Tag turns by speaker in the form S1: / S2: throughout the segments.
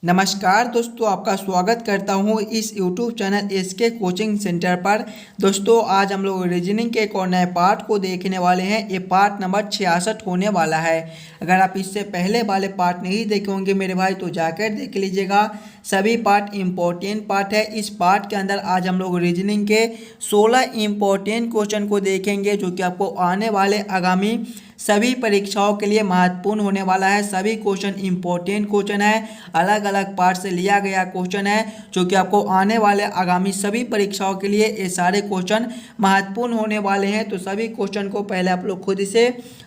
S1: नमस्कार दोस्तों, आपका स्वागत करता हूं इस YouTube channel SK coaching centre पर। दोस्तों आज हम लोग रीजनिंग के एक और नए पार्ट को देखने वाले हैं। ये पार्ट नंबर 66 होने वाला है। अगर आप इससे पहले वाले पार्ट नहीं देखे होंगे मेरे भाई तो जाकर देख लीजिएगा। सभी पार्ट इम्पोर्टेंट पार्ट है। इस पार्ट के अंदर आज हम लोग रीजनिंग के 16 इम्पोर्टेंट क्वेश्चन को देखेंगे जो कि आपको आने वाले आगामी सभी परीक्षाओं के लिए महत्वपूर्ण होने वाला है। सभी क्वेश्चन इम्पोर्टेंट क्वेश्चन है, अलग अलग पार्ट से लिया गया क्वेश्चन है जो कि आपको आने वाले आगामी सभी परीक्षाओं के लिए ये सारे क्वेश्चन महत्वपूर्ण होने वाले हैं। तो सभी क्वेश्चन को पहले आप लोग खुद से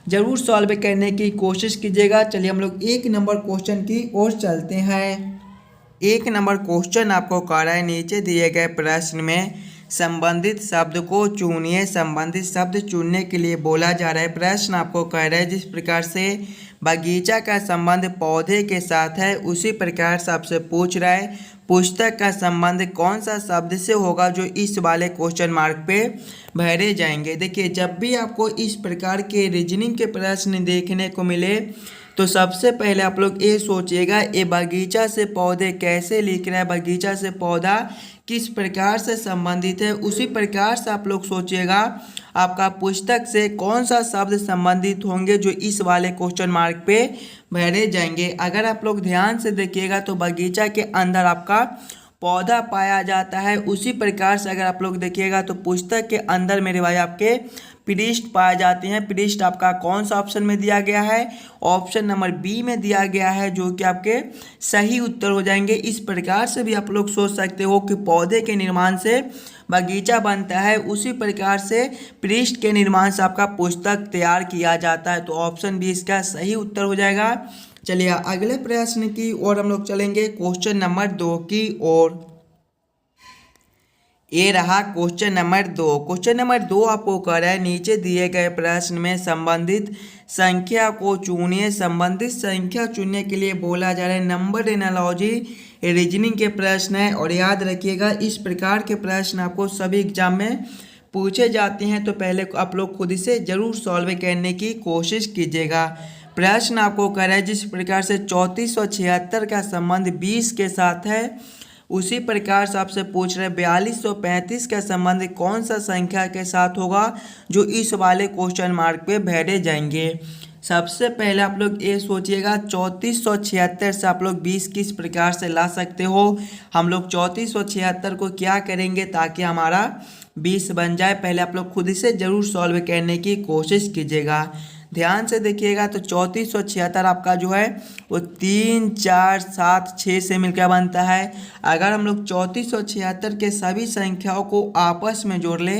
S1: जरूर सॉल्व करने की कोशिश कीजिएगा। चलिए हम लोग 1 नंबर क्वेश्चन की ओर चलते हैं। 1 नंबर क्वेश्चन आपको कह रहा है, नीचे दिए गए प्रश्न में संबंधित शब्द को चुनिए। संबंधित शब्द चुनने के लिए बोला जा रहा है। प्रश्न आपको कह रहा है जिस प्रकार से बगीचा का संबंध पौधे के साथ है उसी प्रकार से आपसे पूछ रहा है पुस्तक का संबंध कौन सा शब्द से होगा जो इस वाले क्वेश्चन मार्क पे भरे जाएंगे। देखिए, जब भी आपको इस प्रकार के रीजनिंग के प्रश्न देखने को मिले तो सबसे पहले आप लोग ये सोचिएगा ये बगीचा से पौधे कैसे लिख रहा है, बगीचा से पौधा किस प्रकार से संबंधित है। उसी प्रकार से आप लोग सोचिएगा आपका पुस्तक से कौन सा शब्द संबंधित होंगे जो इस वाले क्वेश्चन मार्क पे भरे जाएंगे। अगर आप लोग ध्यान से देखिएगा तो बगीचा के अंदर आपका पौधा पाया जाता है। उसी प्रकार से अगर आप लोग देखिएगा तो पुस्तक के अंदर मेरे भाई आपके पृष्ठ पाए जाते हैं। पृष्ठ आपका कौन सा ऑप्शन में दिया गया है? ऑप्शन नंबर बी में दिया गया है जो कि आपके सही उत्तर हो जाएंगे। इस प्रकार से भी आप लोग सोच सकते हो कि पौधे के निर्माण से बगीचा बनता है, उसी प्रकार से पृष्ठ के निर्माण से आपका पुस्तक तैयार किया जाता है। तो ऑप्शन बी इसका सही उत्तर हो जाएगा। चलिए अगले प्रश्न की ओर हम लोग चलेंगे, क्वेश्चन नंबर 2 की ओर। ये रहा क्वेश्चन नंबर 2। क्वेश्चन नंबर 2 आपको कह रहा है नीचे दिए गए प्रश्न में संबंधित संख्या को चुनिए। संबंधित संख्या चुनने के लिए बोला जा रहा है नंबर एनालॉजी रीजनिंग के प्रश्न है। और याद रखिएगा इस प्रकार के प्रश्न आपको सभी एग्जाम में पूछे जाते हैं, तो पहले आप लोग खुद से जरूर सॉल्व करने की कोशिश कीजिएगा। प्रश्न आपको कह रहा है जिस प्रकार से 3476 का संबंध 20 के साथ है उसी प्रकार से आपसे पूछ रहे 4235 का संबंध कौन सा संख्या के साथ होगा जो इस वाले क्वेश्चन मार्क पे भरे जाएंगे। सबसे पहले आप लोग ये सोचिएगा 3476 से आप लोग 20 किस प्रकार से ला सकते हो। हम लोग 3476 को क्या करेंगे ताकि हमारा 20 बन जाए, पहले आप लोग खुद से ज़रूर सॉल्व करने की कोशिश कीजिएगा। ध्यान से देखिएगा तो 3476 आपका जो है वो 3 4 7 6 से मिलकर बनता है। अगर हम लोग 3476 के सभी संख्याओं को आपस में जोड़ ले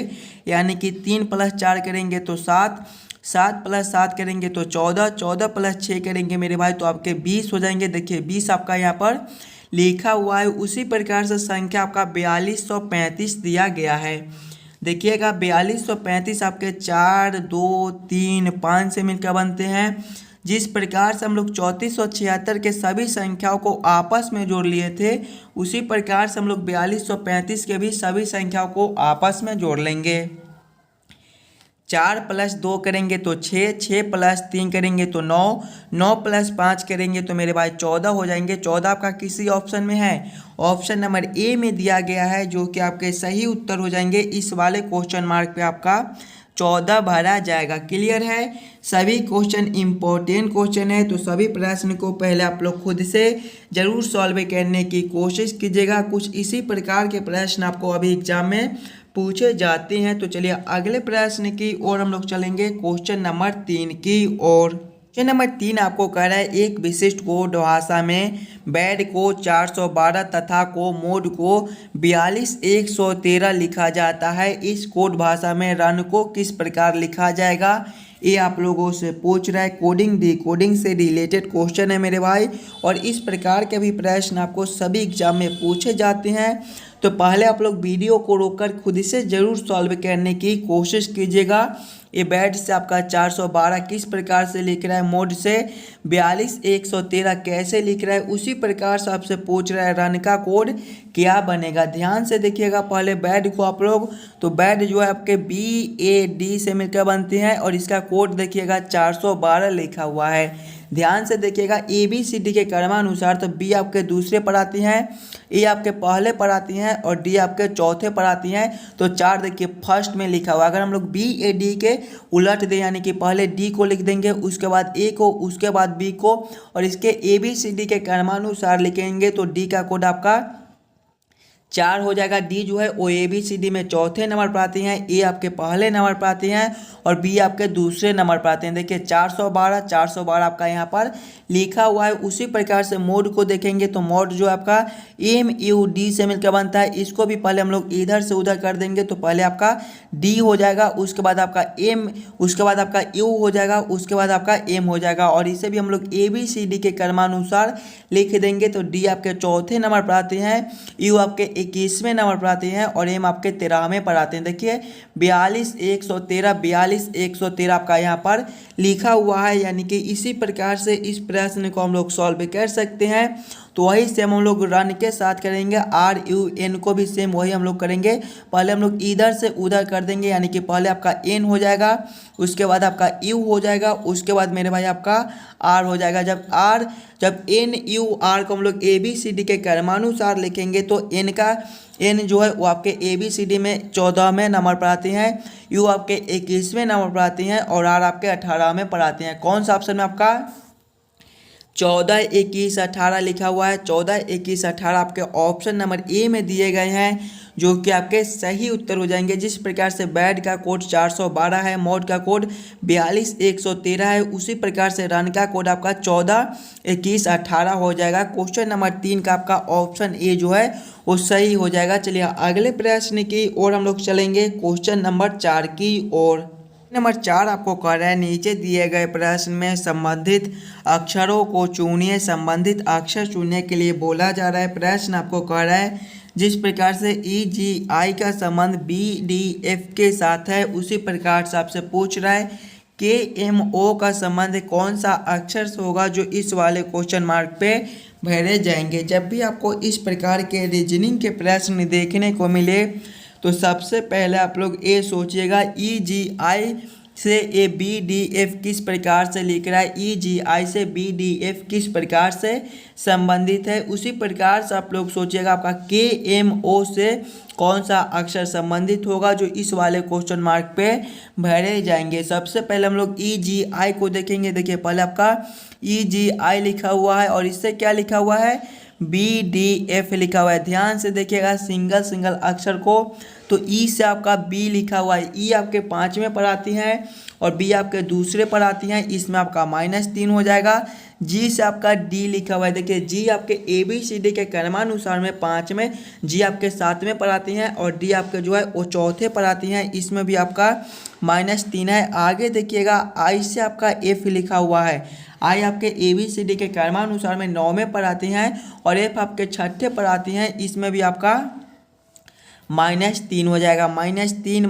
S1: यानी कि 3 + 4 करेंगे तो 7, 7 + 7 करेंगे तो 14, 14 + 6 करेंगे मेरे भाई तो आपके 20 हो जाएंगे। देखिए 20 आपका यहाँ पर लिखा हुआ है। उसी प्रकार से संख्या आपका 4235 दिया गया है। देखिएगा 4235 आपके 4 2 3 5 से मिलकर बनते हैं। जिस प्रकार से हम लोग 3476 के सभी संख्याओं को आपस में जोड़ लिए थे उसी प्रकार से हम लोग 4235 के भी सभी संख्याओं को आपस में जोड़ लेंगे। 4 + 2 करेंगे तो 6, 6 + 3 करेंगे तो 9, 9 + 5 करेंगे तो मेरे भाई 14 हो जाएंगे। 14 आपका किसी ऑप्शन में है? ऑप्शन नंबर ए में दिया गया है जो कि आपके सही उत्तर हो जाएंगे। इस वाले क्वेश्चन मार्क पे आपका 14 भरा जाएगा। क्लियर है? सभी क्वेश्चन इम्पोर्टेंट क्वेश्चन है तो सभी प्रश्न को पहले आप लोग खुद से ज़रूर सॉल्व करने की कोशिश कीजिएगा। कुछ इसी प्रकार के प्रश्न आपको अभी एग्जाम में पूछे जाते हैं। तो चलिए अगले प्रश्न की ओर हम लोग चलेंगे, क्वेश्चन नंबर 3 की ओर। क्वेश्चन नंबर 3 आपको कह रहा है एक विशिष्ट कोड भाषा में बैड को 412 तथा को मोड को 42113 लिखा जाता है। इस कोड भाषा में रन को किस प्रकार लिखा जाएगा ये आप लोगों से पूछ रहा है। कोडिंग डिकोडिंग से रिलेटेड क्वेश्चन है मेरे भाई और इस प्रकार के भी प्रश्न आपको सभी एग्जाम में पूछे जाते हैं। तो पहले आप लोग वीडियो को रोककर खुद से ज़रूर सॉल्व करने की कोशिश कीजिएगा। ये बैड से आपका 412 किस प्रकार से लिख रहा है, मोड से 42113 कैसे लिख रहा है, उसी प्रकार से आपसे पूछ रहा है रन का कोड क्या बनेगा। ध्यान से देखिएगा पहले बैड को आप लोग, तो बैड जो है आपके BAD से मिलकर बनते हैं और इसका कोड देखिएगा 412 लिखा हुआ है। ध्यान से देखिएगा, ए बी सी डी के क्रमानुसार तो बी आपके दूसरे पर आती हैं, ए आपके पहले पर आती हैं और डी आपके चौथे पर आती हैं। तो 4 देखिए फर्स्ट में लिखा हुआ। अगर हम लोग बी ए डी के उलट दें, यानी कि पहले डी को लिख देंगे, उसके बाद ए को, उसके बाद बी को, और इसके ए बी सी डी के क्रमानुसार लिखेंगे तो डी का कोड आपका 4 हो जाएगा। डी जो है वो ए बी सी डी में चौथे नंबर पर आती हैं, ए आपके पहले नंबर पर आती हैं और बी आपके दूसरे नंबर पर आते हैं। देखिए 412 आपका यहाँ पर लिखा हुआ है। उसी प्रकार से मोड को देखेंगे तो मोड जो आपका एम यू डी से मिलकर बनता है, इसको भी पहले हम लोग इधर से उधर कर देंगे तो पहले आपका डी हो जाएगा, उसके बाद आपका एम, उसके बाद आपका यू हो जाएगा, उसके बाद आपका एम हो जाएगा। और इसे भी हम लोग ए बी सी डी के क्रमानुसार लिख देंगे तो डी आपके चौथे नंबर पर आते हैं, यू आपके 21वें नंबर पर आते हैं और एम आपके 13वें पर आते हैं। देखिए 42 113 आपका यहाँ पर लिखा हुआ है। यानी कि इसी प्रकार से इस प्रश्न को हम लोग सॉल्व कर सकते हैं। तो वही सेम हम लोग रन के साथ करेंगे। आर यू एन को भी सेम वही हम लोग करेंगे। पहले हम लोग इधर से उधर कर देंगे, यानी कि पहले आपका एन हो जाएगा, उसके बाद आपका यू हो जाएगा, उसके बाद मेरे भाई आपका आर हो जाएगा। जब एन यू आर को हम लोग ए बी सी डी के क्रमानुसार लिखेंगे तो एन जो है वो आपके ए बी सी डी में 14वें नंबर पर आते हैं, यू आपके 21वें नंबर पर आते हैं और आर आपके 18वें पर आते हैं। कौन सा ऑप्शन में आपका 14 21 18 लिखा हुआ है। 14 21 18 आपके ऑप्शन नंबर ए में दिए गए हैं, जो कि आपके सही उत्तर हो जाएंगे। जिस प्रकार से बैड का कोड 412 है, मोड का कोड 42 113 है, उसी प्रकार से रन का कोड आपका 14 21 18 हो जाएगा। क्वेश्चन नंबर 3 का आपका ऑप्शन ए जो है वो सही हो जाएगा। चलिए अगले प्रश्न की ओर हम लोग चलेंगे, क्वेश्चन नंबर 4 की ओर। नंबर 4 आपको कह रहा है, नीचे दिए गए प्रश्न में संबंधित अक्षरों को चुनिए। संबंधित अक्षर चुनने के लिए बोला जा रहा है। प्रश्न आपको कह रहा है, जिस प्रकार से ई जी आई का संबंध बी डी एफ के साथ है, उसी प्रकार से आपसे पूछ रहा है के एम ओ का संबंध कौन सा अक्षर से होगा, जो इस वाले क्वेश्चन मार्क पे भरे जाएंगे। जब भी आपको इस प्रकार के रीजनिंग के प्रश्न देखने को मिले तो सबसे पहले आप लोग ये सोचिएगा, ई जी आई से ए बी डी एफ किस प्रकार से लिख रहा है, ई जी आई से बी डी एफ किस प्रकार से संबंधित है। उसी प्रकार से आप लोग सोचिएगा आपका के एम ओ से कौन सा अक्षर संबंधित होगा, जो इस वाले क्वेश्चन मार्क पे भरे जाएंगे। सबसे पहले हम लोग ई जी आई को देखेंगे। देखिए पहले आपका ई जी आई लिखा हुआ है और इससे क्या लिखा हुआ है, बी डी एफ लिखा हुआ है। ध्यान से देखिएगा सिंगल अक्षर को, तो ई से आपका बी लिखा हुआ है, ई आपके 5वें पर आती हैं और बी आपके दूसरे पर आती हैं, इसमें आपका -3 हो जाएगा। जी से आपका डी लिखा हुआ है। देखिए जी आपके ए बी सी डी के क्रमानुसार में 5वें, जी आपके 7वें पर आती हैं और डी आपके जो है वो चौथे पर आती हैं, इसमें भी आपका -3 है। आगे देखिएगा आई से आपका एफ लिखा हुआ है। आई आपके ए बी सी डी के क्रमानुसार में 9वें पर आती हैं और एफ आपके 6ठे पर आती हैं, इसमें भी आपका -3 हो जाएगा। -3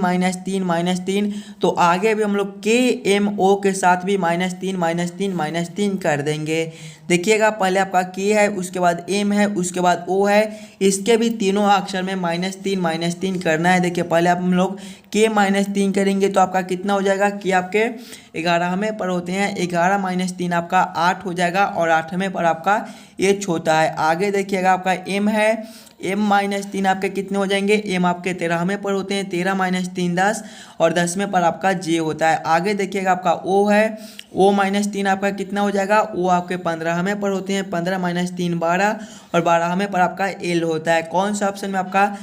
S1: तो आगे भी हम लोग के एम ओ के साथ भी -3 कर देंगे। देखिएगा पहले आपका के है, उसके बाद एम है, उसके बाद ओ है, इसके भी तीनों अक्षर में -3 करना है। देखिए पहले आप हम लोग के -3 करेंगे तो आपका कितना हो जाएगा, कि आपके 11वें पर होते हैं, 11 - 3 आपका 8 हो जाएगा और 8वें पर आपका एच होता है। आगे देखिएगा आपका एम है, एम -3 आपके कितने हो जाएंगे, एम आपके 13वें पर होते हैं, 13 - 3 10 और 10वें पर आपका जे होता है। आगे देखिएगा आपका ओ है, ओ -3 आपका कितना हो जाएगा, ओ आपके 15वें पर होते हैं, 15 - 3 12 और 12वें पर आपका एल होता है। कौन सा ऑप्शन में आपका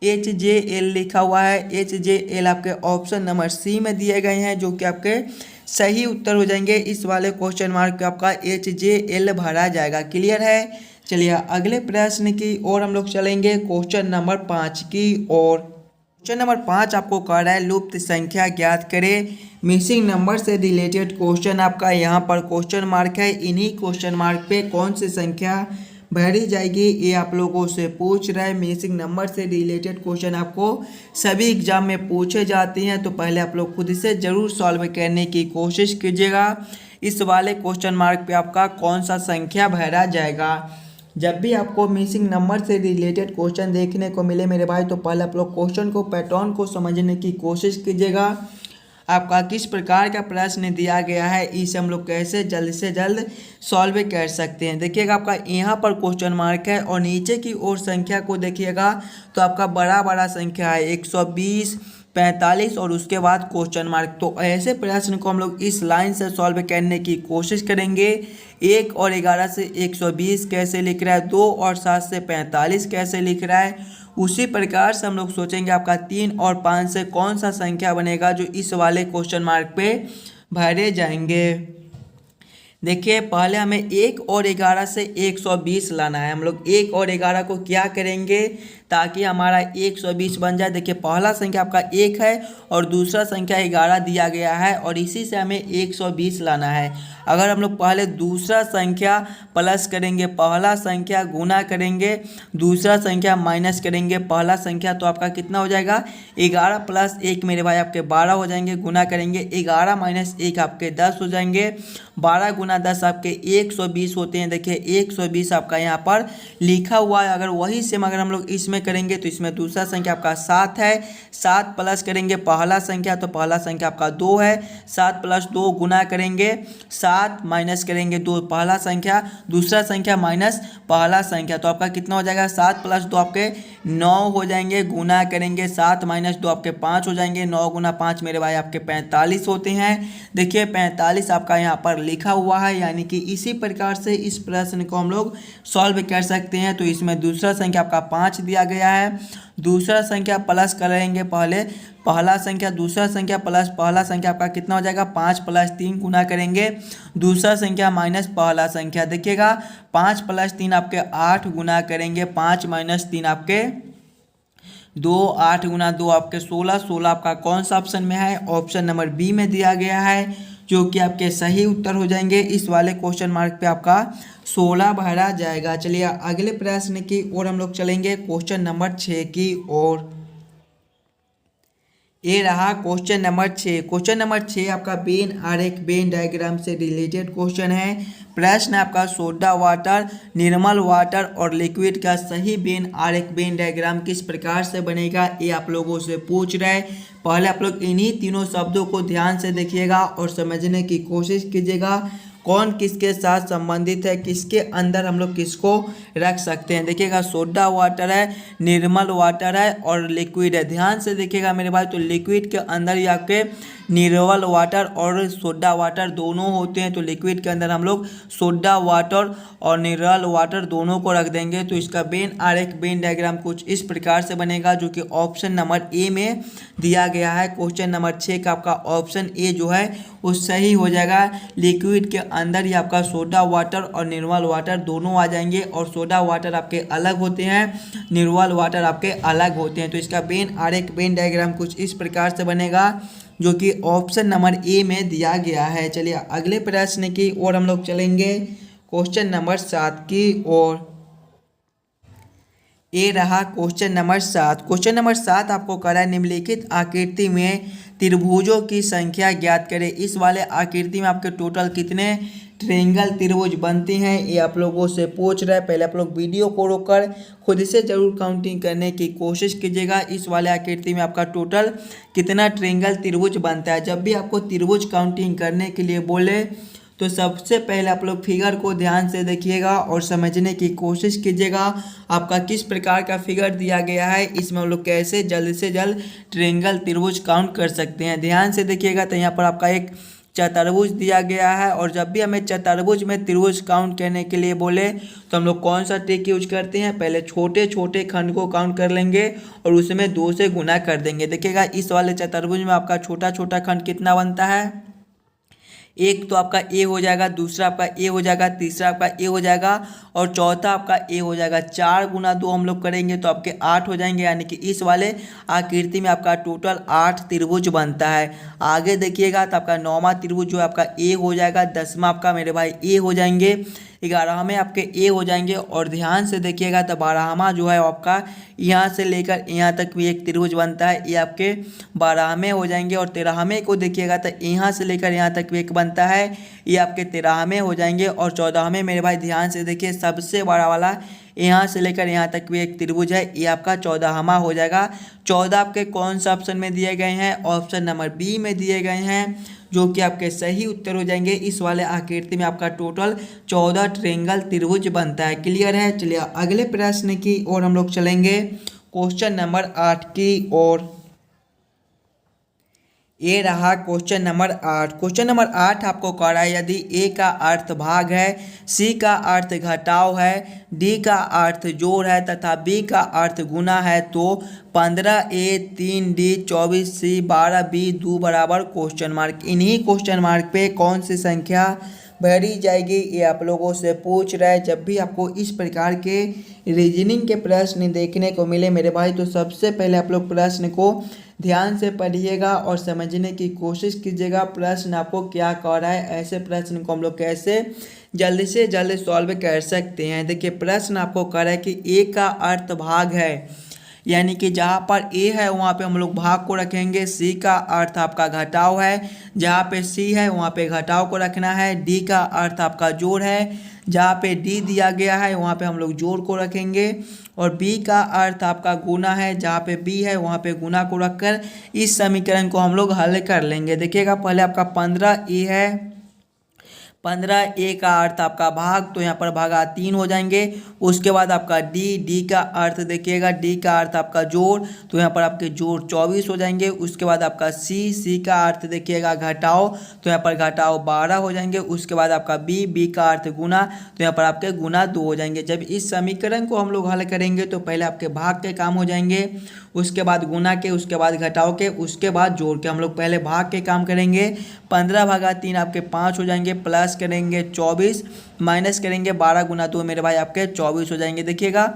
S1: एच जे एल लिखा हुआ है, एच जे एल आपके ऑप्शन नंबर सी में दिए गए हैं, जो कि आपके सही उत्तर हो जाएंगे। इस वाले क्वेश्चन मार्क पे आपका एच जे एल भरा जाएगा। क्लियर है। चलिए अगले प्रश्न की ओर हम लोग चलेंगे, क्वेश्चन नंबर 5 की ओर। क्वेश्चन नंबर 5 आपको कह रहा है, लुप्त संख्या ज्ञात करें। मिसिंग नंबर से रिलेटेड क्वेश्चन आपका यहाँ पर क्वेश्चन मार्क है। इन्हीं क्वेश्चन मार्क पे कौन सी संख्या भरी जाएगी, ये आप लोगों से पूछ रहा है। मिसिंग नंबर से रिलेटेड क्वेश्चन आपको सभी एग्जाम में पूछे जाते हैं, तो पहले आप लोग खुद से ज़रूर सॉल्व करने की कोशिश कीजिएगा। इस वाले क्वेश्चन मार्क पे आपका कौन सा संख्या भरा जाएगा। जब भी आपको मिसिंग नंबर से रिलेटेड क्वेश्चन देखने को मिले मेरे भाई, तो पहले आप लोग क्वेश्चन को, पैटर्न को समझने की कोशिश कीजिएगा। आपका किस प्रकार का प्रश्न दिया गया है, इसे हम लोग कैसे जल्द से जल्द सॉल्व कर सकते हैं। देखिएगा आपका यहाँ पर क्वेश्चन मार्क है और नीचे की ओर संख्या को देखिएगा तो आपका बड़ा बड़ा संख्या है 120, 45 और उसके बाद क्वेश्चन मार्क। तो ऐसे प्रश्न को हम लोग इस लाइन से सॉल्व करने की कोशिश करेंगे। 1 और 11 से 120 कैसे लिख रहा है, 2 और 7 से 45 कैसे लिख रहा है, उसी प्रकार से हम लोग सोचेंगे आपका 3 और 5 से कौन सा संख्या बनेगा जो इस वाले क्वेश्चन मार्क पे भरे जाएंगे। देखिए पहले हमें 1 और 11 से 120 लाना है। हम लोग 1 और 11 को क्या करेंगे ताकि हमारा 120 बन जाए। देखिए पहला संख्या आपका 1 है और दूसरा संख्या 11 दिया गया है और इसी से हमें 120 लाना है। अगर हम लोग पहले दूसरा संख्या प्लस करेंगे, पहला संख्या गुना करेंगे, दूसरा संख्या माइनस करेंगे पहला संख्या, तो आपका कितना हो जाएगा 11 प्लस 1 मेरे भाई आपके 12 हो जाएंगे। गुना करेंगे 11 माइनस 1 आपके 10 हो जाएंगे। 12 गुना 10 आपके 120 होते हैं। देखिए 120 आपका यहाँ पर लिखा हुआ है। अगर वही सेम अगर हम लोग इसमें करेंगे तो इसमें दूसरा संख्या आपका 7 है। 7 प्लस करेंगे पहला संख्या तो पहला संख्या आपका 2 है। 7 प्लस 2 गुना करेंगे, 7 माइनस करेंगे 2 पहला संख्या, दूसरा संख्या माइनस पहला संख्या, तो आपका कितना हो जाएगा 7 प्लस 2 आपके 9 हो जाएंगे। गुना करेंगे 7 माइनस 2 आपके 5 हो जाएंगे। 9 गुना 5 मेरे भाई आपके 45 होते हैं। देखिए 45 आपका यहाँ पर लिखा हुआ है, यानी कि इसी प्रकार से इस प्रश्न को हम लोग सॉल्व कर सकते हैं। तो इसमें दूसरा संख्या आपका 5 दिया गया है, दूसरा संख्या प्लस करेंगे पहले पहला संख्या, दूसरा संख्या प्लस पहला संख्या आपका कितना हो जाएगा 5 प्लस 3 गुना करेंगे, दूसरा संख्या माइनस पहला संख्या। देखिएगा 5 प्लस 3 आपके 8 गुना करेंगे, 5 माइनस 3 आपके 2, 8 गुना 2 आपके 16। 16 आपका कौन सा ऑप्शन में है, ऑप्शन नंबर बी में दिया गया है, जो कि आपके सही उत्तर हो जाएंगे। इस वाले क्वेश्चन मार्क पे आपका 16 भरा जाएगा। चलिए अगले प्रश्न की ओर हम लोग चलेंगे, क्वेश्चन नंबर 6 की ओर। ये रहा क्वेश्चन नंबर 6। क्वेश्चन नंबर 6 आपका वेन आरेख वेन डायग्राम से रिलेटेड क्वेश्चन है। प्रश्न आपका सोडा वाटर, निर्मल वाटर और लिक्विड का सही वेन आरेख वेन डायग्राम किस प्रकार से बनेगा, ये आप लोगों से पूछ रहा है। पहले आप लोग इन्हीं तीनों शब्दों को ध्यान से देखिएगा और समझने की कोशिश कीजिएगा कौन किसके साथ संबंधित है, किसके अंदर हम लोग किसको रख सकते हैं। देखिएगा सोडा वाटर है, निर्मल वाटर है और लिक्विड है। ध्यान से देखिएगा मेरे भाई, तो लिक्विड के अंदर ही आपके निर्मल वाटर और सोडा वाटर दोनों होते हैं। तो लिक्विड के अंदर हम लोग सोडा वाटर और निर्मल वाटर दोनों को रख देंगे। तो इसका वेन आरेख वेन डायग्राम कुछ इस प्रकार से बनेगा, जो कि ऑप्शन नंबर ए में दिया गया है। क्वेश्चन नंबर 6 का आपका ऑप्शन ए जो है वो सही हो जाएगा। लिक्विड के अंदर ही आपका सोडा वाटर और निर्मल वाटर दोनों आ जाएंगे और सोडा वाटर आपके अलग होते हैं, निर्मल वाटर आपके अलग होते हैं। तो इसका वेन आरेख वेन डायग्राम कुछ इस प्रकार से बनेगा, जो कि ऑप्शन नंबर ए में दिया गया है। चलिए अगले प्रश्न की ओर हम लोग चलेंगे, क्वेश्चन नंबर 7 की ओर। ये रहा क्वेश्चन नंबर 7। क्वेश्चन नंबर 7 आपको करा निम्नलिखित आकृति में त्रिभुजों की संख्या ज्ञात करें। इस वाले आकृति में आपके टोटल कितने ट्रायंगल त्रिभुज बनते हैं, ये आप लोगों से पूछ रहा है। पहले आप लोग वीडियो को रोककर खुद से जरूर काउंटिंग करने की कोशिश कीजिएगा। इस वाले आकृति में आपका टोटल कितना ट्रायंगल त्रिभुज बनता है। जब भी आपको त्रिभुज काउंटिंग करने के लिए बोले तो सबसे पहले आप लोग फिगर को ध्यान से देखिएगा और समझने की कोशिश कीजिएगा आपका किस प्रकार का फिगर दिया गया है। इसमें हम लोग कैसे जल्द से जल्द ट्रायंगल त्रिभुज काउंट कर सकते हैं। ध्यान से देखिएगा तो यहाँ पर आपका एक चतुर्भुज दिया गया है और जब भी हमें चतुर्भुज में त्रिभुज काउंट करने के लिए बोले तो हम लोग कौन सा ट्रिक यूज करते हैं, पहले छोटे छोटे खंड को काउंट कर लेंगे और उसमें 2 से गुना कर देंगे। देखिएगा इस वाले चतुर्भुज में आपका छोटा छोटा खंड कितना बनता है, एक तो आपका ए हो जाएगा, दूसरा आपका ए हो जाएगा, तीसरा आपका ए हो जाएगा और चौथा आपका ए हो जाएगा। 4 गुना 2 हम लोग करेंगे तो आपके 8 हो जाएंगे, यानी कि इस वाले आकृति में आपका टोटल 8 त्रिभुज बनता है। आगे देखिएगा तो आपका 9वां त्रिभुज जो है आपका ए हो जाएगा, 10वां आपका मेरे भाई ए हो जाएंगे, 11वें आपके ए हो जाएंगे और ध्यान से देखिएगा तो 12वां जो है आपका यहाँ से लेकर यहाँ तक भी एक त्रिभुज बनता है, ये आपके 12वें हो जाएंगे और 13वें को देखिएगा तो यहाँ से लेकर यहाँ तक भी एक बनता है, ये आपके 13वें हो जाएंगे। और 14वें मेरे भाई ध्यान से देखिए, सबसे बड़ा वाला यहाँ से लेकर यहाँ तक भी एक त्रिभुज है, ये आपका 14वां हो जाएगा। 14 आपके कौन सा ऑप्शन में दिए गए हैं? ऑप्शन नंबर बी में दिए गए हैं, जो कि आपके सही उत्तर हो जाएंगे। इस वाले आकृति में आपका टोटल 14 ट्रायंगल त्रिभुज बनता है। क्लियर है? चलिए अगले प्रश्न की ओर हम लोग चलेंगे, क्वेश्चन नंबर 8 की ओर। ये रहा क्वेश्चन नंबर 8। क्वेश्चन नंबर 8 आपको कह रहा है, यदि ए का अर्थ भाग है, सी का अर्थ घटाव है, डी का अर्थ जोड़ है तथा बी का अर्थ गुना है, तो 15A 3D 24C 12B 2 बराबर क्वेश्चन मार्क। इन्हीं क्वेश्चन मार्क पे कौन सी संख्या भरी जाएगी, ये आप लोगों से पूछ रहा है। जब भी आपको इस प्रकार के रीजनिंग के प्रश्न देखने को मिले मेरे भाई, तो सबसे पहले आप लोग प्रश्न को ध्यान से पढ़िएगा और समझने की कोशिश कीजिएगा प्रश्न आपको क्या कह रहा है। ऐसे प्रश्न को हम लोग कैसे जल्दी से जल्दी सॉल्व कर सकते हैं। देखिए प्रश्न आपको कह रहा है कि ए का अर्थ भाग है, यानी कि जहाँ पर ए है वहाँ पे हम लोग भाग को रखेंगे। सी का अर्थ आपका घटाव है, जहाँ पे सी है वहाँ पे घटाव को रखना है। डी का अर्थ आपका जोड़ है, जहाँ पे डी दिया गया है वहाँ पे हम लोग जोड़ को रखेंगे। और बी का अर्थ आपका गुना है, जहाँ पे बी है वहाँ पे गुना को रखकर इस समीकरण को हम लोग हल कर लेंगे। देखिएगा पहले आपका 15A है, 15A का अर्थ आपका भाग, तो यहाँ पर भागा 3 हो जाएंगे। उसके बाद आपका डी का अर्थ देखिएगा, डी का अर्थ आपका जोड़, तो यहाँ पर आपके जोड़ 24 हो जाएंगे। उसके बाद आपका सी का अर्थ देखिएगा घटाओ, तो यहाँ पर घटाओ 12 हो जाएंगे। उसके बाद आपका बी का अर्थ गुना, तो यहाँ पर आपके गुना 2 हो जाएंगे। जब इस समीकरण को हम लोग हल करेंगे तो पहले आपके भाग के काम हो जाएंगे, उसके बाद गुना के, उसके बाद घटाओ के, उसके बाद जोड़ के। हम लोग पहले भाग के काम करेंगे। 15 भागा 3 आपके 5 हो जाएंगे, प्लस करेंगे 24, माइनस करेंगे 12 गुना 2 मेरे भाई आपके 24 हो जाएंगे। देखिएगा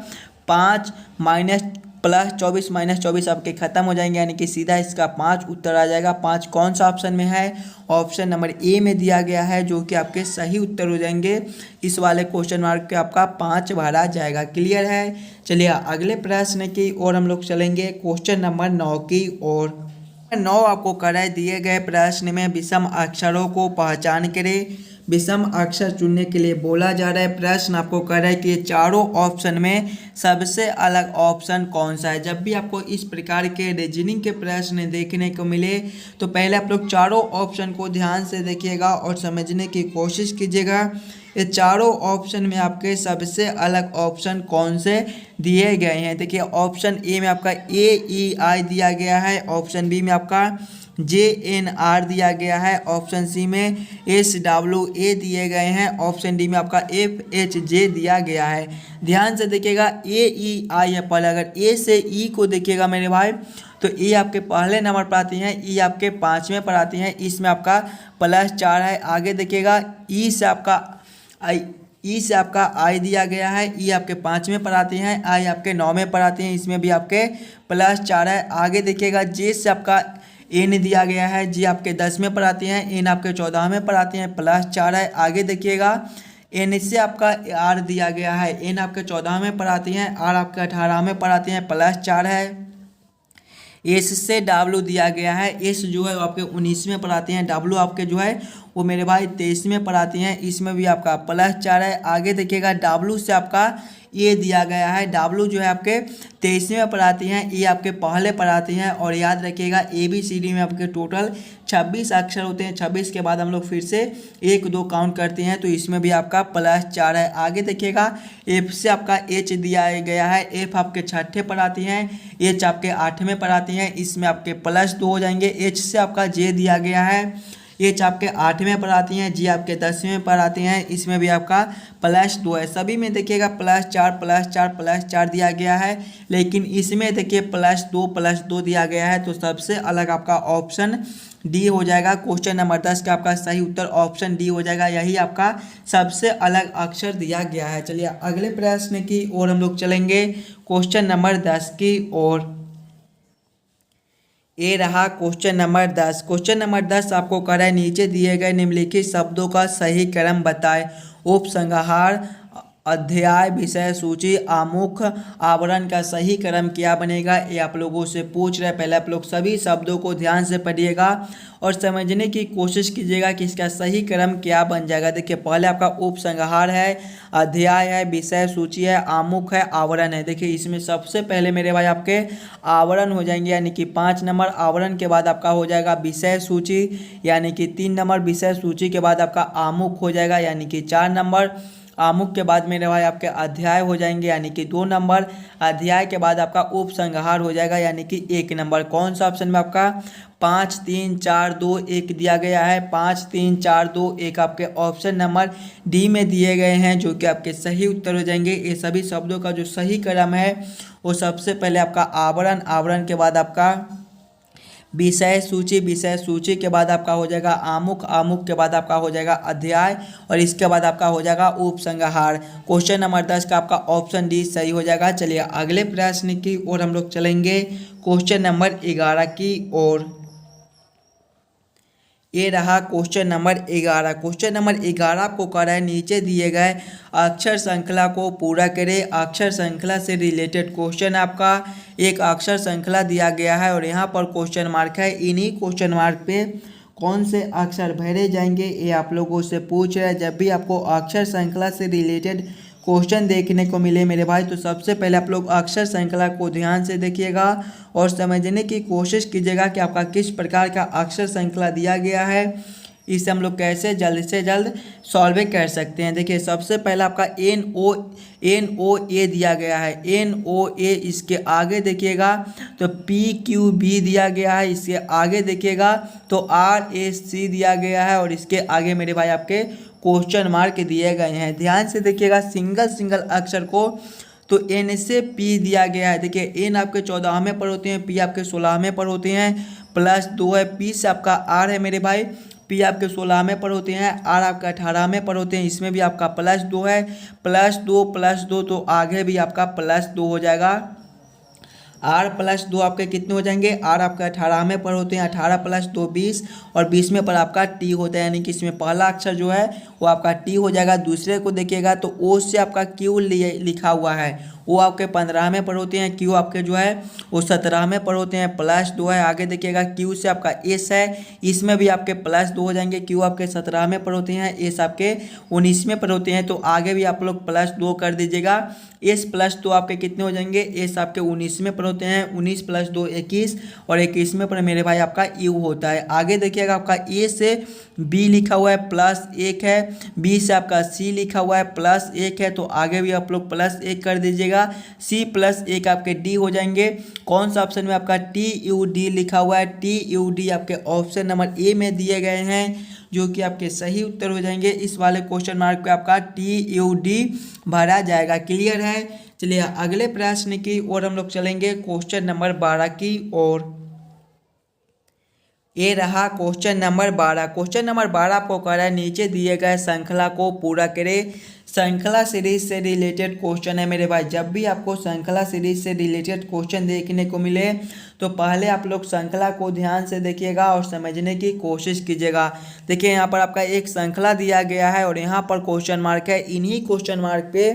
S1: 5 माइनस प्लस 24 माइनस 24 आपके खत्म हो जाएंगे, यानी कि सीधा इसका 5 उत्तर आ जाएगा। 5 कौन सा ऑप्शन में है? ऑप्शन नंबर ए में दिया गया है, जो कि आपके सही उत्तर हो जाएंगे। इस वाले क्वेश्चन मार्क पे आपका 5 भरा जाएगा। क्लियर है? चलिए अगले प्रश्न की ओर हम लोग चलेंगे, क्वेश्चन नंबर 9 की ओर। 9 आपको कराए दिए गए प्रश्न में विषम अक्षरों को पहचान करें। विषम अक्षर चुनने के लिए बोला जा रहा है। प्रश्न आपको कह रहा है कि चारों ऑप्शन में सबसे अलग ऑप्शन कौन सा है। जब भी आपको इस प्रकार के रीजनिंग के प्रश्न देखने को मिले तो पहले आप लोग चारों ऑप्शन को ध्यान से देखिएगा और समझने की कोशिश कीजिएगा। ये चारों ऑप्शन में आपके सबसे अलग ऑप्शन कौन से दिए गए हैं। देखिए ऑप्शन ए में आपका AEI दिया गया है, ऑप्शन बी में आपका JNR दिया गया है, ऑप्शन सी में SWA दिए गए हैं, ऑप्शन डी में आपका FHJ दिया गया है। ध्यान से देखिएगा AEI है पहले। अगर ए से ई को देखिएगा मेरे भाई तो ए आपके पहले नंबर पर आती हैं, ई आपके 5वें पर आती हैं, इसमें आपका +4 है। आगे देखिएगा ई से आपका आई दिया गया है, ई आपके 5वें पर आती हैं, आई आपके 9वें पर आती हैं, इसमें भी आपके +4 है। आगे देखिएगा जे से आपका एन दिया गया है, जी आपके 10वें पर आती हैं, एन आपके 14वें पर आती हैं, +4 है। आगे देखिएगा एन से आपका आर दिया गया है, एन आपके 14वें पर आती हैं, आर आपके 18वें पर आती हैं, +4 है। एस से डब्लू दिया गया है, एस जो है वो आपके 19वें पर आते हैं, डब्लू आपके जो है वो मेरे भाई 23वें पर आती हैं, इसमें भी आपका +4 है। आगे देखिएगा डब्लू से आपका ए दिया गया है, डब्लू जो है आपके 23वें पर आती हैं, ए आपके पहले पर आती हैं। और याद रखिएगा ABCD में आपके टोटल 26 अक्षर होते हैं। 26 के बाद हम लोग फिर से 1 2 काउंट करते हैं, तो इसमें भी आपका +4 है। आगे देखिएगा एफ से आपका एच दिया गया है, एफ आपके 6ठे पर आती हैं, एच आपके 8वें पर आती हैं, इसमें आपके +2 हो जाएंगे। एच से आपका जे दिया गया है, एच आपके 8वें पर आती हैं, जी आपके 10वें पर आती हैं, इसमें भी आपका +2 है। सभी में देखिएगा +4 दिया गया है, लेकिन इसमें देखिए +2 दिया गया है, तो सबसे अलग आपका ऑप्शन डी हो जाएगा। क्वेश्चन नंबर 10 का आपका सही उत्तर ऑप्शन डी हो जाएगा, यही आपका सबसे अलग अक्षर दिया गया है। चलिए अगले प्रश्न की ओर हम लोग चलेंगे, क्वेश्चन नंबर 10 की ओर। ये रहा क्वेश्चन नंबर 10। क्वेश्चन नंबर 10 आपको कह रहा है नीचे दिए गए निम्नलिखित शब्दों का सही क्रम बताएं। उपसंहार, अध्याय, विषय, सूची, आमुख, आवरण का सही क्रम क्या बनेगा, ये आप लोगों से पूछ रहे हैं। पहले आप लोग सभी शब्दों को ध्यान से पढ़िएगा और समझने की कोशिश कीजिएगा कि इसका सही क्रम क्या बन जाएगा। देखिए पहले आपका उपसंहार है, अध्याय है, विषय, सूची है, आमुख है, आवरण है। देखिए इसमें सबसे पहले मेरे भाई आपके आवरण हो जाएंगे, यानी कि 5 नंबर। आवरण के बाद आपका हो जाएगा विषय सूची, यानी कि 3 नंबर। विषय सूची के बाद आपका आमुख हो जाएगा, यानी कि 4 नंबर। आमुख के बाद मेरे भाई आपके अध्याय हो जाएंगे, यानी कि 2 नंबर। अध्याय के बाद आपका उपसंहार हो जाएगा, यानी कि 1 नंबर। कौन सा ऑप्शन में आपका 5 3 4 2 1 दिया गया है। 5 3 4 2 1 आपके ऑप्शन नंबर डी में दिए गए हैं, जो कि आपके सही उत्तर हो जाएंगे। ये सभी शब्दों का जो सही क्रम है वो सबसे पहले आपका आवरण, आवरण के बाद आपका विषय सूची, विषय सूची के बाद आपका हो जाएगा आमुख, आमुख के बाद आपका हो जाएगा अध्याय और इसके बाद आपका हो जाएगा उपसंहार। क्वेश्चन नंबर 10 का आपका ऑप्शन डी सही हो जाएगा। चलिए अगले प्रश्न की ओर हम लोग चलेंगे, क्वेश्चन नंबर 11 की ओर। ये रहा क्वेश्चन नंबर 11। क्वेश्चन नंबर 11 आपको कह रहा है नीचे दिए गए अक्षर श्रृंखला को पूरा करें। अक्षर श्रृंखला से रिलेटेड क्वेश्चन आपका एक अक्षर श्रृंखला दिया गया है और यहाँ पर क्वेश्चन मार्क है। इन्हीं क्वेश्चन मार्क पे कौन से अक्षर भरे जाएंगे ये आप लोगों से पूछ रहे हैं। जब भी आपको अक्षर श्रृंखला से रिलेटेड क्वेश्चन देखने को मिले मेरे भाई, तो सबसे पहले आप लोग अक्षर श्रृंखला को ध्यान से देखिएगा और समझने की कोशिश कीजिएगा कि आपका किस प्रकार का अक्षर श्रृंखला दिया गया है। इसे हम लोग कैसे जल्द से जल्द सॉल्व कर सकते हैं। देखिए सबसे पहला आपका एन ओ ए दिया गया है। एन ओ ए, इसके आगे देखिएगा तो पी क्यू बी दिया गया है। इसके आगे देखिएगा तो आर एस सी दिया गया है और इसके आगे मेरे भाई आपके क्वेश्चन मार्क दिए गए हैं। ध्यान से देखिएगा सिंगल सिंगल अक्षर को, तो एन से पी दिया गया है। देखिए एन आपके 14वें पर होते हैं, पी आपके 16वें पर होते हैं, +2 है। पी से आपका आर है मेरे भाई, पी आपके 16वें पर होते हैं, आर आपका 18वें पर होते हैं। इसमें भी आपका +2 है, +2 तो आगे भी आपका +2 हो जाएगा। आर +2 आपके कितने हो जाएंगे, आर आपका 18वें पर होते हैं, 18 + 2 20 और 20वें पर आपका टी होता है, यानी कि इसमें पहला अक्षर जो है वो आपका टी हो जाएगा। दूसरे को देखिएगा तो ओ से आपका क्यू लिखा हुआ है, वो आपके 15वें पर होते हैं, क्यू आपके जो है वो 17वें पर होते हैं, +2 है। आगे देखिएगा क्यू से आपका एस है, इसमें भी आपके +2 हो जाएंगे। क्यू आपके 17वें पर होते हैं, एस आपके 19वें पर होते हैं, तो आगे भी आप लोग +2 कर दीजिएगा। एस +2 आपके कितने हो जाएंगे, एस आपके 19वें पर होते हैं, 19 + 2 21 और 21वें पर मेरे भाई आपका यू होता है। आगे देखिएगा आपका ए से बी लिखा हुआ है, +1 है। बी से आपका सी लिखा हुआ है, +1 है, तो आगे भी आप लोग +1 कर दीजिएगा। सी +1 आपके डी हो जाएंगे। कौन सा ऑप्शन में आपका TUD लिखा हुआ है, TUD आपके ऑप्शन नंबर ए में दिए गए हैं, जो कि आपके सही उत्तर हो जाएंगे। इस वाले क्वेश्चन मार्क पे आपका TUD भरा जाएगा। क्लियर है। चलिए अगले प्रश्न की ओर हम लोग चलेंगे, क्वेश्चन नंबर 12 की ओर। ये रहा क्वेश्चन नंबर 12। क्वेश्चन नंबर 12 आपको कह रहा है नीचे दिए गए श्रृंखला को पूरा करें। श्रृंखला सीरीज से रिलेटेड क्वेश्चन है मेरे भाई। जब भी आपको श्रृंखला सीरीज से रिलेटेड क्वेश्चन देखने को मिले तो पहले आप लोग श्रृंखला को ध्यान से देखिएगा और समझने की कोशिश कीजिएगा। देखिए यहाँ पर आपका एक श्रृंखला दिया गया है और यहाँ पर क्वेश्चन मार्क है। इन्हीं क्वेश्चन मार्क पे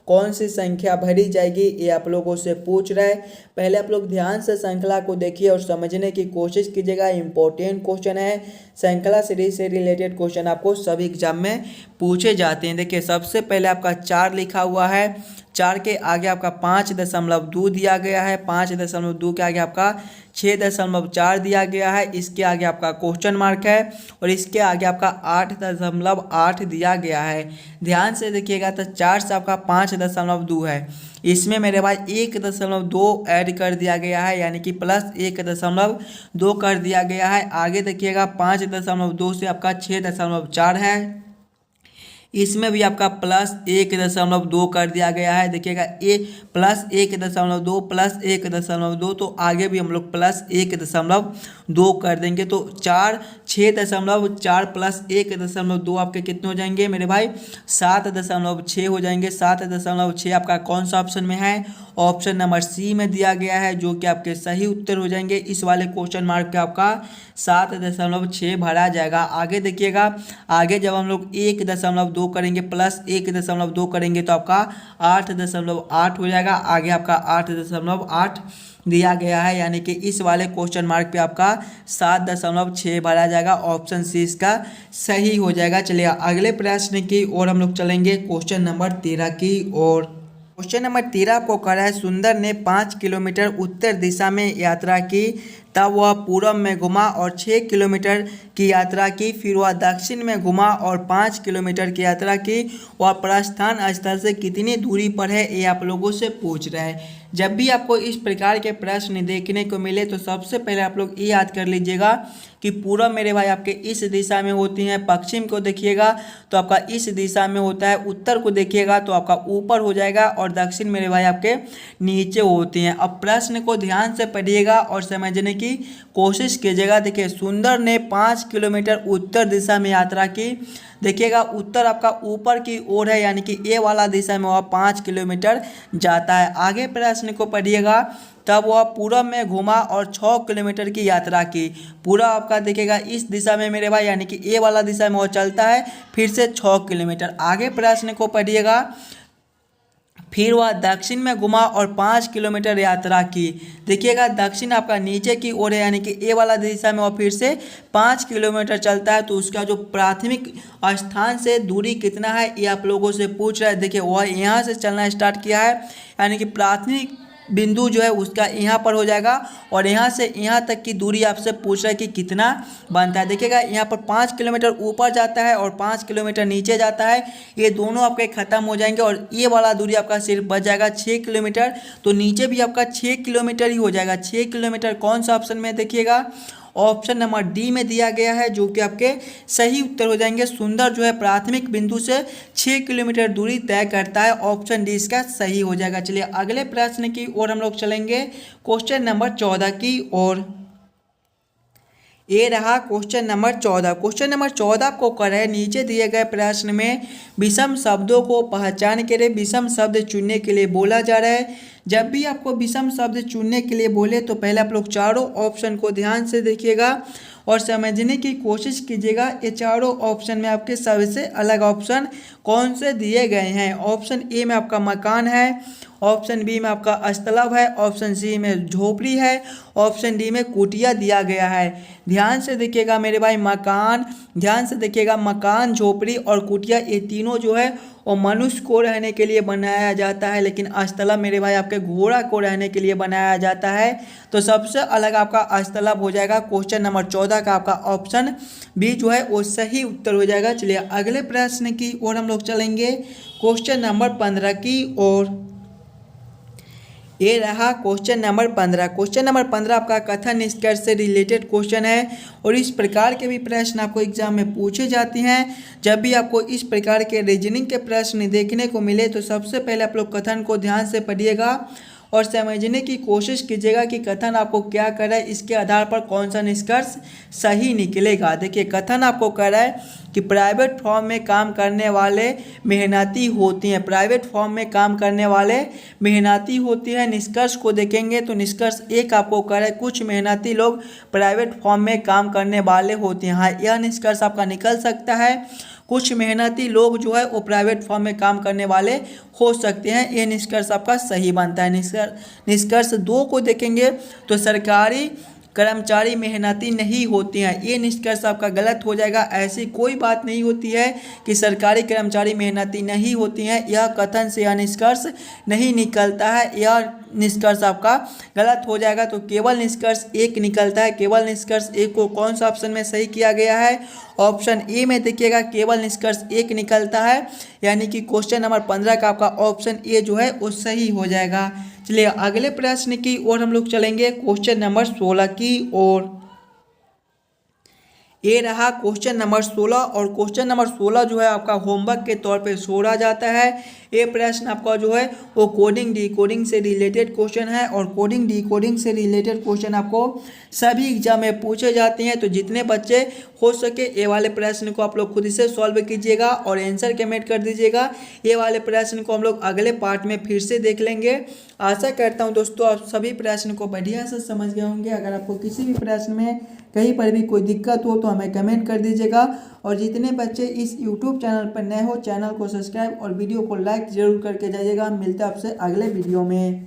S1: कौन सी संख्या भरी जाएगी ये आप लोगों से पूछ रहा है। पहले आप लोग ध्यान से श्रृंखला को देखिए और समझने की कोशिश कीजिएगा। इंपॉर्टेंट क्वेश्चन है, श्रृंखला सीरीज से रिलेटेड क्वेश्चन आपको सभी एग्जाम में पूछे जाते हैं। देखिए सबसे पहले आपका 4 लिखा हुआ है, 4 के आगे आपका 5.2 दिया गया है, 5.2 के आगे आपका 6.4 दिया गया है, इसके आगे आपका क्वेश्चन मार्क है और इसके आगे आपका 8.8 दिया गया है। ध्यान से देखिएगा तो 4 से आपका 5.2 है, इसमें मेरे भाई 1.2 ऐड कर दिया गया है, यानी कि +1.2 कर दिया गया है। आगे देखिएगा 5.2 से आपका 6.4 है, इसमें भी आपका +1.2 कर दिया गया है। देखिएगा ए +1.2 +1.2, तो आगे भी हम लोग +1.2 दो कर देंगे तो 6.4 प्लस 1.2 आपके कितने हो जाएंगे मेरे भाई? 7.6 हो जाएंगे। 7.6 आपका कौन सा ऑप्शन में है? ऑप्शन नंबर सी में दिया गया है, जो कि आपके सही उत्तर हो जाएंगे। इस वाले क्वेश्चन मार्क पे आपका 7.6 भरा जाएगा। आगे देखिएगा, आगे जब हम लोग 1.2 करेंगे प्लस 1.2 करेंगे तो आपका 8.8 हो जाएगा। आगे आपका 8.8 दिया गया है, यानी कि इस वाले क्वेश्चन मार्क पे आपका 7.6 भरा जाएगा। ऑप्शन सी इसका सही हो जाएगा। चलिए अगले प्रश्न की ओर हम लोग चलेंगे, क्वेश्चन नंबर 13 की ओर। क्वेश्चन नंबर 13 को करा है, सुंदर ने 5 किलोमीटर उत्तर दिशा में यात्रा की, तब वह पूर्व में घुमा और 6 किलोमीटर की यात्रा की। फिर वह दक्षिण में घुमा और 5 किलोमीटर की यात्रा की। वह प्रस्थान स्थल से कितनी दूरी पर है, ये आप लोगों से पूछ रहा है। जब भी आपको इस प्रकार के प्रश्न देखने को मिले तो सबसे पहले आप लोग ये याद कर लीजिएगा कि पूरब मेरे भाई आपके इस दिशा में होती हैं, पश्चिम को देखिएगा तो आपका इस दिशा में होता है, उत्तर को देखिएगा तो आपका ऊपर हो जाएगा, और दक्षिण मेरे भाई आपके नीचे होती हैं। अब प्रश्न को ध्यान से पढ़िएगा और समझने की कोशिश कीजिएगा। देखिए, सुंदर ने 5 किलोमीटर उत्तर दिशा में यात्रा की। देखिएगा, उत्तर आपका ऊपर की ओर है, यानी कि ए वाला दिशा में वह 5 किलोमीटर जाता है। आगे प्रश्न को पढ़िएगा, तब वह पूरब में घुमा और 6 किलोमीटर की यात्रा की। पूरा आपका देखिएगा इस दिशा में मेरे भाई, यानी कि ए वाला दिशा में वह चलता है, फिर से 6 किलोमीटर। आगे प्रश्न को पढ़िएगा, फिर वह दक्षिण में घुमा और 5 किलोमीटर यात्रा की। देखिएगा, दक्षिण आपका नीचे की ओर है, यानी कि ए वाला दिशा में वह फिर से 5 किलोमीटर चलता है। तो उसका जो प्राथमिक स्थान से दूरी कितना है ये आप लोगों से पूछ रहा है। देखिए, वह यहाँ से चलना स्टार्ट किया है, यानी कि प्राथमिक बिंदु जो है उसका यहाँ पर हो जाएगा, और यहाँ से यहाँ तक की दूरी आपसे पूछ रहा है कि कितना बनता है। देखिएगा, यहाँ पर 5 किलोमीटर ऊपर जाता है और 5 किलोमीटर नीचे जाता है, ये दोनों आपके ख़त्म हो जाएंगे और ये वाला दूरी आपका सिर्फ बच जाएगा 6 किलोमीटर। तो नीचे भी आपका 6 किलोमीटर ही हो जाएगा। 6 किलोमीटर कौन सा ऑप्शन में देखिएगा? ऑप्शन नंबर डी में दिया गया है, जो कि आपके सही उत्तर हो जाएंगे। सुंदर जो है प्राथमिक बिंदु से 6 किलोमीटर दूरी तय करता है। ऑप्शन डी इसका सही हो जाएगा। चलिए अगले प्रश्न की ओर हम लोग चलेंगे, क्वेश्चन नंबर 14 की ओर। ये रहा क्वेश्चन नंबर 14। क्वेश्चन नंबर 14 को करें, नीचे दिए गए प्रश्न में विषम शब्दों को पहचान के लिए विषम शब्द चुनने के लिए बोला जा रहा है। जब भी आपको विषम शब्द चुनने के लिए बोले तो पहले आप लोग चारों ऑप्शन को ध्यान से देखिएगा और समझने की कोशिश कीजिएगा। ये चारों ऑप्शन में आपके सबसे अलग ऑप्शन कौन से दिए गए हैं। ऑप्शन ए में आपका मकान है, ऑप्शन बी में आपका स्थलब है, ऑप्शन सी में झोपड़ी है, ऑप्शन डी में कुटिया दिया गया है। ध्यान से देखिएगा मेरे भाई, मकान, ध्यान से देखिएगा, मकान, झोपड़ी और कुटिया ये तीनों जो है वो मनुष्य को रहने के लिए बनाया जाता है, लेकिन स्थलब मेरे भाई आपके घोड़ा को रहने के लिए बनाया जाता है। तो सबसे अलग आपका स्थलब हो जाएगा। क्वेश्चन नंबर 14 का आपका ऑप्शन बी जो है वो सही उत्तर हो जाएगा। चलिए अगले प्रश्न की ओर हम लोग चलेंगे, क्वेश्चन नंबर 15 की ओर। ये रहा क्वेश्चन नंबर 15। क्वेश्चन नंबर 15 आपका कथन निष्कर्ष से रिलेटेड क्वेश्चन है, और इस प्रकार के भी प्रश्न आपको एग्जाम में पूछे जाते हैं। जब भी आपको इस प्रकार के रीजनिंग के प्रश्न देखने को मिले तो सबसे पहले आप लोग कथन को ध्यान से पढ़िएगा और समझने की कोशिश कीजिएगा कि कथन आपको क्या कर रहा है, इसके आधार पर कौन सा निष्कर्ष सही निकलेगा। देखिए, कथन आपको कह रहा है कि प्राइवेट फॉर्म में काम करने वाले मेहनती होती हैं, प्राइवेट फॉर्म में काम करने वाले मेहनती होती हैं। निष्कर्ष को देखेंगे तो निष्कर्ष एक आपको कह रहा है कुछ मेहनती लोग प्राइवेट फॉर्म में काम करने वाले होते हैं। हाँ, यह निष्कर्ष आपका निकल सकता है। कुछ मेहनती लोग जो है वो प्राइवेट फॉर्म में काम करने वाले हो सकते हैं, ये निष्कर्ष आपका सही बनता है। निष्कर्ष 2 को देखेंगे तो सरकारी कर्मचारी मेहनती नहीं होती हैं, ये निष्कर्ष आपका गलत हो जाएगा। ऐसी कोई बात नहीं होती है कि सरकारी कर्मचारी मेहनती नहीं होती हैं, यह कथन से यह निष्कर्ष नहीं निकलता है, यह निष्कर्ष आपका गलत हो जाएगा। तो केवल निष्कर्ष एक निकलता है। केवल निष्कर्ष एक को कौन सा ऑप्शन में सही किया गया है? ऑप्शन ए में देखिएगा, केवल निष्कर्ष एक निकलता है, यानी कि क्वेश्चन नंबर 15 का आपका ऑप्शन ए जो है वो सही हो जाएगा। चलिए अगले प्रश्न की ओर हम लोग चलेंगे, क्वेश्चन नंबर 16 की ओर। ये रहा क्वेश्चन नंबर 16 और क्वेश्चन नंबर 16 जो है आपका होमवर्क के तौर पे छोड़ा जाता है। ये प्रश्न आपका जो है वो कोडिंग डिकोडिंग से रिलेटेड क्वेश्चन है और कोडिंग डिकोडिंग से रिलेटेड क्वेश्चन आपको सभी एग्जाम में पूछे जाते हैं। तो जितने बच्चे हो सके ये वाले प्रश्न को आप लोग खुद से सॉल्व कीजिएगा और आंसर कमेंट कर दीजिएगा। ये वाले प्रश्न को हम लोग अगले पार्ट में फिर से देख लेंगे। आशा करता हूँ दोस्तों आप सभी प्रश्न को बढ़िया से समझ गए होंगे। अगर आपको किसी भी प्रश्न में कहीं पर भी कोई दिक्कत हो तो हमें कमेंट कर दीजिएगा और जितने बच्चे इस यूट्यूब चैनल पर नए हो चैनल को सब्सक्राइब और वीडियो को लाइक जरूर करके जाइएगा। मिलते हैं आपसे अगले वीडियो में।